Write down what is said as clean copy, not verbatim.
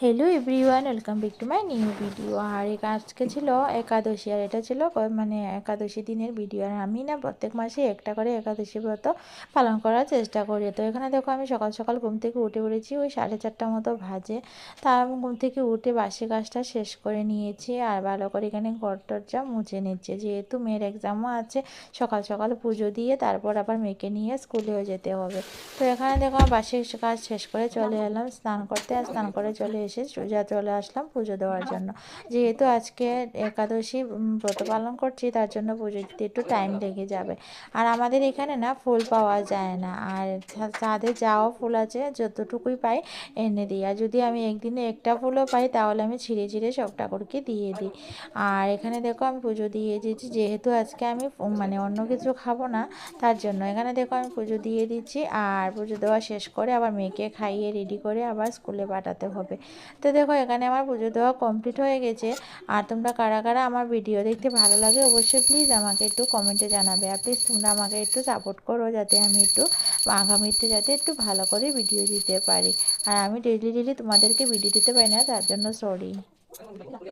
Hello everyone welcome back to my new video. আর আজকে ছিল একাদশী, আর এটা ছিল মানে একাদশী দিনের ভিডিও। আর আমি না প্রত্যেক মাসে একটা করে একাদশী ব্রত পালন করার চেষ্টা করি। তো এখানে দেখো আমি সকাল সকাল ঘুম থেকে উঠে পড়েছি, ওই 4:30টার মতো ভাজে। তা আমি ঘুম থেকে উঠে বাসি কাজটা শেষ করে নিয়েছি, আর ভালো করে এখানে ঘর টরটা মুছে নিচ্ছে, যেহেতু মেয়ের এক্সামও আছে। সকাল সকাল পুজো দিয়ে তারপর আবার মেয়েকে নিয়ে স্কুলেও যেতে হবে। তো এখানে দেখো বাসি কাজ শেষ করে চলে এলাম স্নান করতে, আর স্নান করে চলে এসে সোজা চলে আসলাম পুজো দেওয়ার জন্য। যেহেতু আজকে একাদশী ব্রত পালন করছি, তার জন্য পুজো দিতে একটু টাইম লেগে যাবে। আর আমাদের এখানে না ফুল পাওয়া যায় না, আর ছাদে যাওয়া ফুল আছে যতটুকুই পাই এনে দিই। আর যদি আমি একদিনে একটা ফুলও পাই তাহলে আমি ছিঁড়ে ছিঁড়ে সব ঠাকুরকে দিয়ে দিই। আর এখানে দেখো আমি পুজো দিয়ে দিয়েছি, যেহেতু আজকে আমি মানে অন্য কিছু খাবো না, তার জন্য এখানে দেখো আমি পুজো দিয়ে দিচ্ছি। আর পুজো দেওয়া শেষ করে আবার মেয়েকে খাইয়ে রেডি করে আবার স্কুলে পাঠাতে হবে। তো দেখো এখানে আমার পুজো দেওয়া কমপ্লিট হয়ে গেছে। আর তোমরা কারা কারা আমার ভিডিও দেখতে ভালো লাগে অবশ্যই প্লিজ আমাকে একটু কমেন্টে জানাবে। আর প্লিজ তোমরা আমাকে একটু সাপোর্ট করো, যাতে আমি একটু আগামীতে যাতে একটু ভালো করে ভিডিও দিতে পারি। আর আমি ডেইলি ডেইলি তোমাদেরকে ভিডিও দিতে পারি না, তার জন্য সরি।